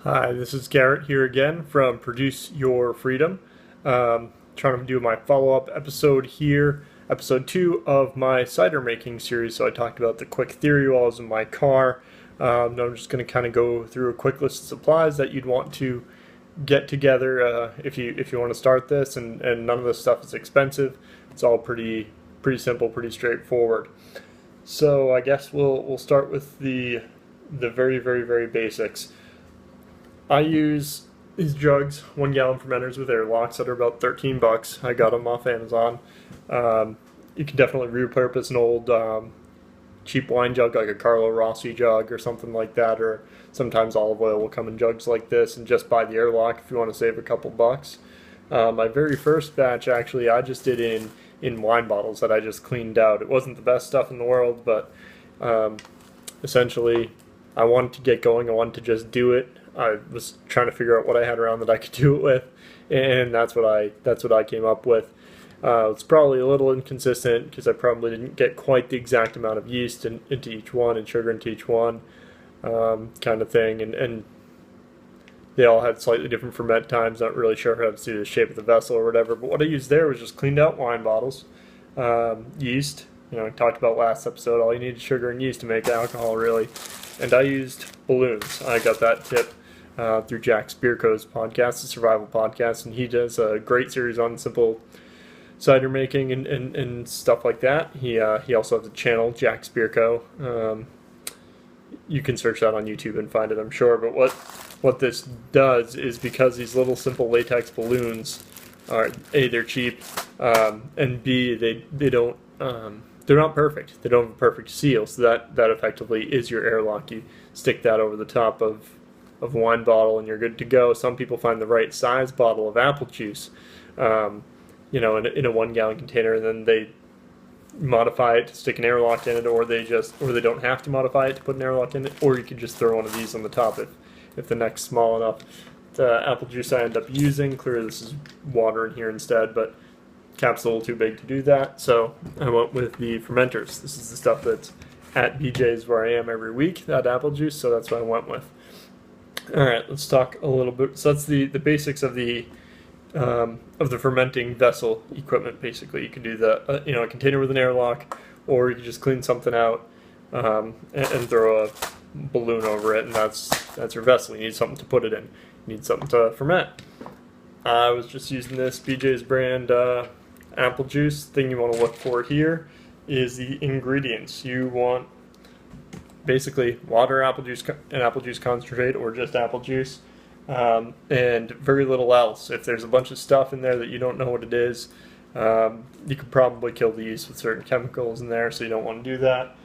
Hi, this is Garrett here again from Produce Your Freedom. Trying to do my follow-up episode here, episode 2 of my cider making series. So I talked about the quick theory while I was in my car. Now I'm just going to kind of go through a quick list of supplies that you'd want to get together if you want to start this, and none of this stuff is expensive. It's all pretty simple, pretty straightforward. So I guess we'll start with the very basics. I use these jugs, 1 gallon fermenters with airlocks that are about 13 bucks. I got them off Amazon. You can definitely repurpose an old cheap wine jug like a Carlo Rossi jug or something like that, or sometimes olive oil will come in jugs like this, and just buy the airlock if you want to save a couple bucks. My very first batch, actually, I just did in wine bottles that I just cleaned out. It wasn't the best stuff in the world, but essentially I wanted to get going. I wanted to just do it. I was trying to figure out what I had around that I could do it with, and that's what I came up with. It's probably a little inconsistent because I probably didn't get quite the exact amount of yeast into each one and sugar into each one, kind of thing, and they all had slightly different ferment times. Not really sure how to do the shape of the vessel or whatever, but what I used there was just cleaned out wine bottles, yeast. I talked about last episode, all you need is sugar and yeast to make alcohol, really. And I used balloons. I got that tip through Jack Spirko's podcast, the Survival Podcast, and he does a great series on simple cider making and stuff like that. He also has a channel, Jack Spirko. You can search that on YouTube and find it, I'm sure. But what this does is, because these little simple latex balloons are, A, they're cheap, and B, they don't they're not perfect. They don't have a perfect seal, so that effectively is your airlock. You stick that over the top of a wine bottle and you're good to go. Some people find the right size bottle of apple juice, in a 1 gallon container, and then they modify it to stick an airlock in it, or they don't have to modify it to put an airlock in it, or you could just throw one of these on the top if the neck's small enough. The apple juice I end up using, clearly this is water in here instead, but cap's a little too big to do that, so I went with the fermenters. This is the stuff that's at BJ's where I am every week, that apple juice, so that's what I went with. Alright, let's talk a little bit. So that's the basics of the fermenting vessel equipment, basically. You can do a container with an airlock, or you can just clean something out and throw a balloon over it, and that's your vessel. You need something to put it in. You need something to ferment. I was just using this BJ's brand apple juice. Thing you want to look for here is the ingredients. You want basically water, apple juice, and apple juice concentrate, or just apple juice, and very little else. If there's a bunch of stuff in there that you don't know what it is, you could probably kill the yeast with certain chemicals in there, so you don't want to do that.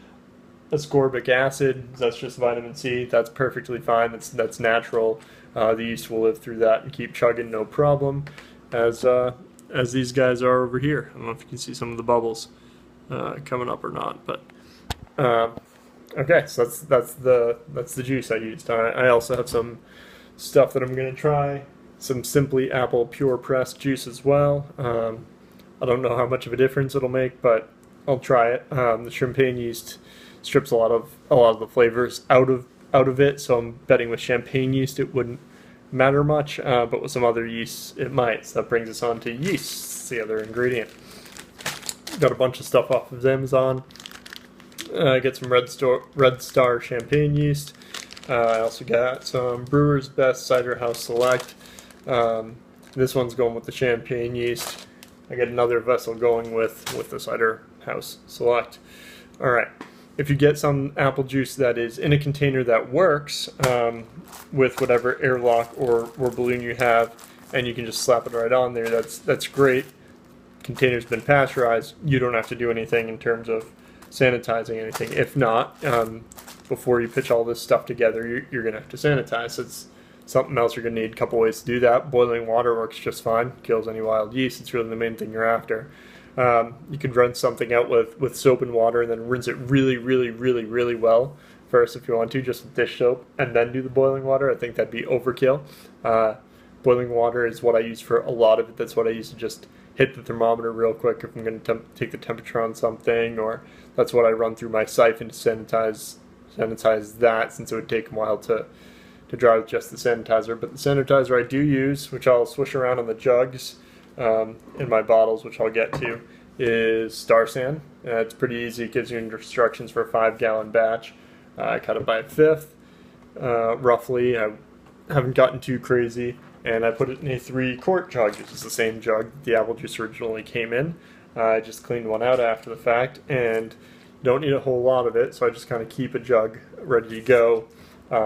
Ascorbic acid, that's just vitamin C. That's perfectly fine. That's natural. The yeast will live through that and keep chugging, no problem. As these guys are over here. I don't know if you can see some of the bubbles coming up or not, but okay. So that's the juice I used. I also have some stuff that I'm gonna try. Some Simply Apple Pure Pressed juice as well. I don't know how much of a difference it'll make, but I'll try it. The champagne yeast strips a lot of the flavors out of it, so I'm betting with champagne yeast it wouldn't matter much, but with some other yeasts it might. So that brings us on to yeast, the other ingredient. Got a bunch of stuff off of Amazon. Get some Red Star champagne yeast. I also got some Brewer's Best Cider House Select. This one's going with the champagne yeast. I got another vessel going with the Cider House Select. Alright. If you get some apple juice that is in a container that works with whatever airlock or balloon you have, and you can just slap it right on there, that's great. Container's been pasteurized. You don't have to do anything in terms of sanitizing anything. If not, before you pitch all this stuff together, you're going to have to sanitize. It's something else you're going to need. A couple ways to do that. Boiling water works just fine. Kills any wild yeast. It's really the main thing you're after. You could rinse something out with soap and water, and then rinse it really well first if you want to, just with dish soap, and then do the boiling water. I think that'd be overkill. Boiling water is what I use for a lot of it. That's what I use to just hit the thermometer real quick if I'm going to take the temperature on something, or that's what I run through my siphon to sanitize that, since it would take a while to to dry with just the sanitizer. But the sanitizer I do use, which I'll swish around on the jugs in my bottles, which I'll get to, is Star San. It's pretty easy. It gives you instructions for a 5-gallon batch. I cut it by a fifth, roughly. I haven't gotten too crazy, and I put it in a 3-quart jug, which is the same jug the apple juice originally came in. I just cleaned one out after the fact, and don't need a whole lot of it, so I just kind of keep a jug ready to go.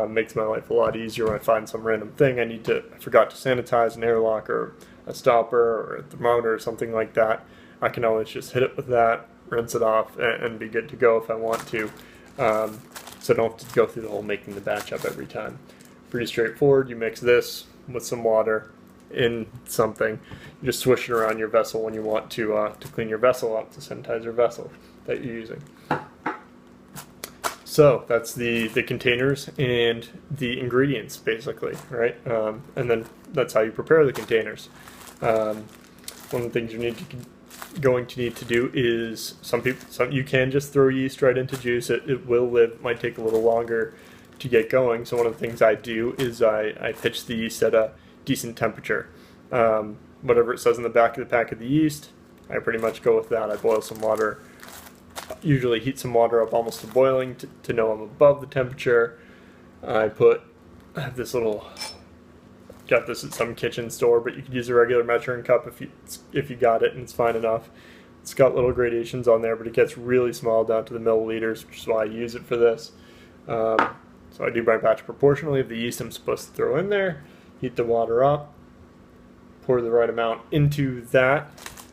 Makes my life a lot easier when I find some random thing I forgot to sanitize, an airlock or a stopper or a thermometer or something like that. I can always just hit it with that, rinse it off, and be good to go if I want to. So I don't have to go through the whole making the batch up every time. Pretty straightforward. You mix this with some water in something. You just swish it around your vessel when you want to clean your vessel up, to sanitize your vessel that you're using. So that's the containers and the ingredients, basically, right? And then that's how you prepare the containers. One of the things going to need to do is you can just throw yeast right into juice. It will live. It might take a little longer to get going. So one of the things I do is I pitch the yeast at a decent temperature. Whatever it says in the back of the pack of the yeast, I pretty much go with that. I boil some water. Usually heat some water up almost to boiling to know I'm above the temperature. I have this little, got this at some kitchen store, but you could use a regular measuring cup if you got it and it's fine enough. It's got little gradations on there, but it gets really small down to the milliliters, which is why I use it for this. So I do my batch proportionally of the yeast I'm supposed to throw in there, heat the water up, pour the right amount into that,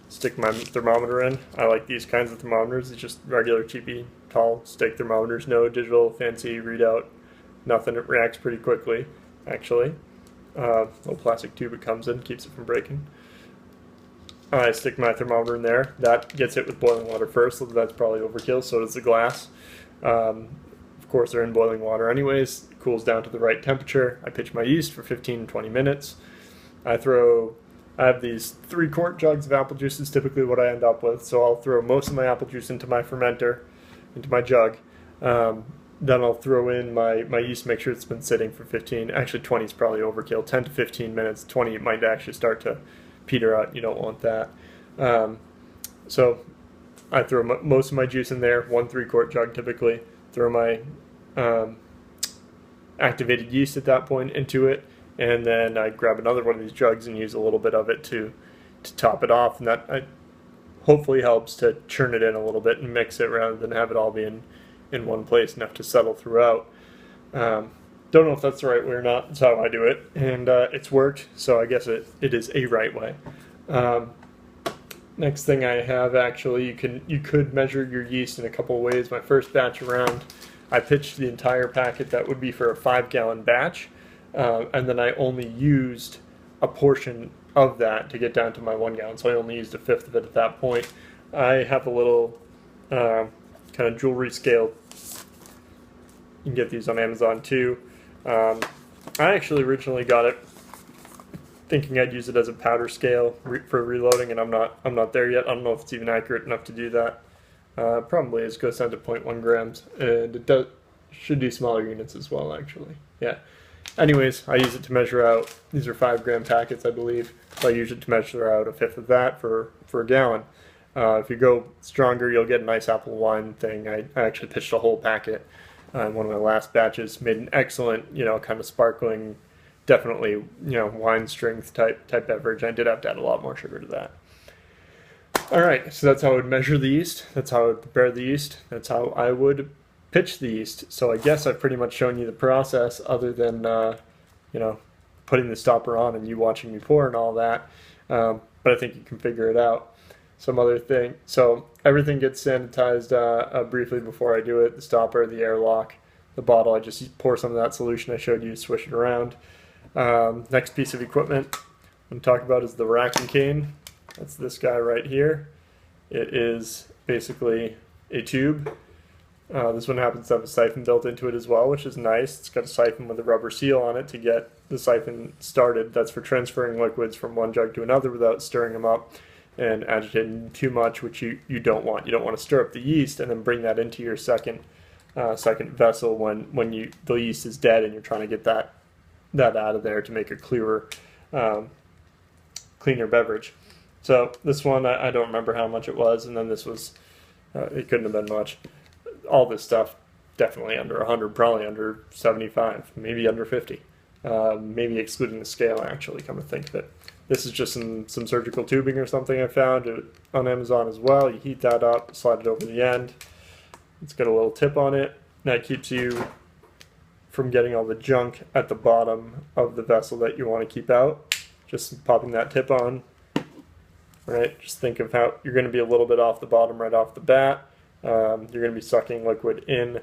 stick my thermometer in. I like these kinds of thermometers. It's just regular cheapy tall stick thermometers, no digital fancy readout, nothing. It reacts pretty quickly, actually. Little plastic tube it comes in, keeps it from breaking. I stick my thermometer in there. That gets hit with boiling water first, so that's probably overkill. So does the glass. Of course, they're in boiling water anyways. It cools down to the right temperature. I pitch my yeast for 15-20 minutes. I have these 3-quart jugs of apple juice is typically what I end up with. So I'll throw most of my apple juice into my fermenter, into my jug. Then I'll throw in my yeast, make sure it's been sitting for 20 is probably overkill, 10 to 15 minutes. 20 it might actually start to peter out. You don't want that. So I throw most of my juice in there, 1 3-quart jug typically. Throw my activated yeast at that point into it, and then I grab another one of these jugs and use a little bit of it to top it off, and that hopefully helps to churn it in a little bit and mix it rather than have it all be in one place, enough to settle throughout. Don't know if that's the right way or not. That's how I do it, and it's worked, so I guess it is a right way. Next thing I have, actually, you could measure your yeast in a couple of ways. My first batch around, I pitched the entire packet that would be for a 5-gallon batch, and then I only used a portion of that to get down to my 1 gallon, so I only used a fifth of it at that point. I have a little kind of jewelry scale. You can get these on Amazon too. I actually originally got it thinking I'd use it as a powder scale for reloading, and I'm not there yet. I don't know if it's even accurate enough to do that. Probably is, goes down to 0.1 grams, and it should do smaller units as well, actually. Yeah. Anyways, I use it to measure out. These are 5-gram packets, I believe. So I use it to measure out a fifth of that for a gallon. If you go stronger, you'll get a nice apple wine thing. I actually pitched a whole packet in one of my last batches. Made an excellent, kind of sparkling, definitely, wine strength type beverage. I did have to add a lot more sugar to that. All right, so that's how I would measure the yeast. That's how I would prepare the yeast. That's how I would pitch the yeast. So I guess I've pretty much shown you the process, other than putting the stopper on and you watching me pour and all that. But I think you can figure it out. Some other thing. So everything gets sanitized briefly before I do it. The stopper, the airlock, the bottle. I just pour some of that solution I showed you, swish it around. Next piece of equipment I'm going to talk about is the racking cane. That's this guy right here. It is basically a tube. This one happens to have a siphon built into it as well, which is nice. It's got a siphon with a rubber seal on it to get the siphon started. That's for transferring liquids from one jug to another without stirring them up and agitating too much, which you don't want. You don't want to stir up the yeast and then bring that into your second vessel when the yeast is dead and you're trying to get that that out of there to make a clearer, cleaner beverage. So this one, I don't remember how much it was, and then this was, it couldn't have been much. All this stuff, definitely under 100, probably under 75, maybe under 50. Maybe excluding the scale, actually, come to think of it. This is just some surgical tubing or something I found on Amazon as well. You heat that up, slide it over the end. It's got a little tip on it. That keeps you from getting all the junk at the bottom of the vessel that you want to keep out. Just popping that tip on. Right, just think of how you're going to be a little bit off the bottom right off the bat. You're going to be sucking liquid in,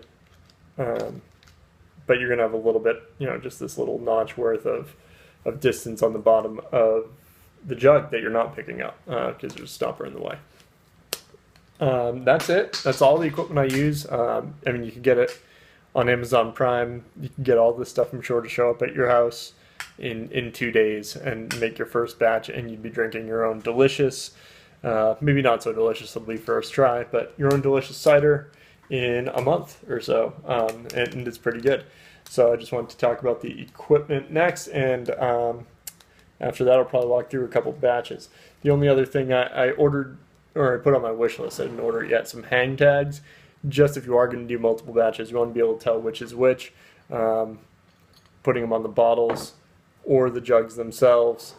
but you're going to have a little bit, just this little notch worth of distance on the bottom of the jug that you're not picking up because there's a stopper in the way. That's it. That's all the equipment I use. I mean, you can get it on Amazon Prime. You can get all this stuff, I'm sure, to show up at your house in 2 days and make your first batch, and you'd be drinking your own delicious, maybe not so delicious will be first try, but your own delicious cider in a month or so, and it's pretty good. So I just wanted to talk about the equipment next, and after that I'll probably walk through a couple batches. The only other thing I ordered, or I put on my wish list, I didn't order it yet, some hang tags, just if you are going to do multiple batches, you want to be able to tell which is which, putting them on the bottles or the jugs themselves.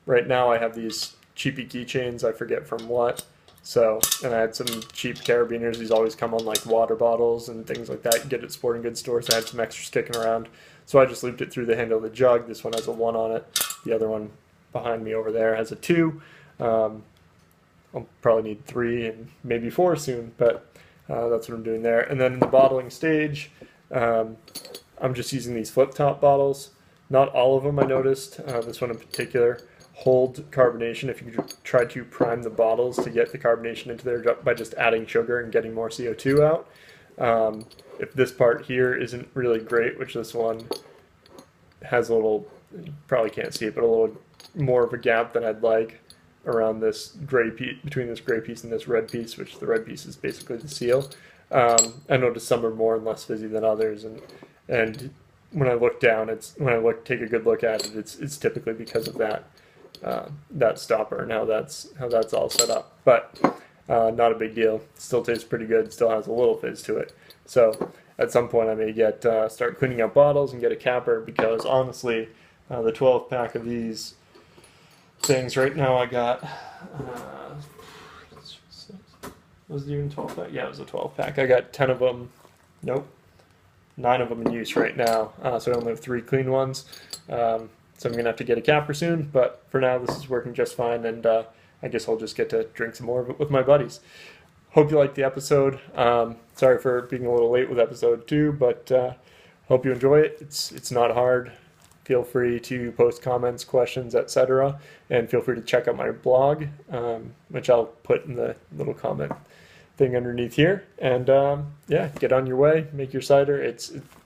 Right now I have these cheapy keychains, I forget from what. So, and I had some cheap carabiners. These always come on like water bottles and things like that. You get at sporting goods stores. I had some extras kicking around. So I just looped it through the handle of the jug. This one has a 1 on it. The other one behind me over there has a 2. I'll probably need 3 and maybe 4 soon, but that's what I'm doing there. And then in the bottling stage, I'm just using these flip top bottles. Not all of them, I noticed. This one in particular hold carbonation. If you try to prime the bottles to get the carbonation into there by just adding sugar and getting more CO2 out. If this part here isn't really great, which this one has a little, you probably can't see it, but a little more of a gap than I'd like around this gray piece, between this gray piece and this red piece, which the red piece is basically the seal. I noticed some are more and less fizzy than others, and when I look down, take a good look at it, it's typically because of that stopper and how that's all set up. But not a big deal. Still tastes pretty good. Still has a little fizz to it. So at some point I may start cleaning up bottles and get a capper, because honestly, the 12 pack of these things right now I got. Was it even 12 pack? Yeah, it was a 12 pack. I got 10 of them. Nope. 9 of them in use right now, so I only have 3 clean ones. So I'm going to have to get a capper soon, but for now this is working just fine, and I guess I'll just get to drink some more of it with my buddies. Hope you liked the episode. Sorry for being a little late with episode 2, but hope you enjoy it. It's not hard. Feel free to post comments, questions, etc., and feel free to check out my blog, which I'll put in the little comment thing underneath here. And yeah, get on your way, make your cider.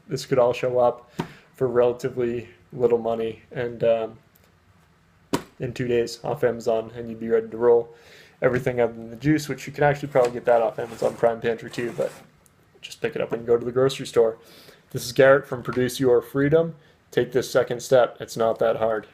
This could all show up for relatively little money, and in 2 days off Amazon, and you'd be ready to roll. Everything other than the juice, which you can actually probably get that off Amazon Prime Pantry too, but just pick it up when you go to the grocery store. This is Garrett from Produce Your Freedom. Take this second step. It's not that hard.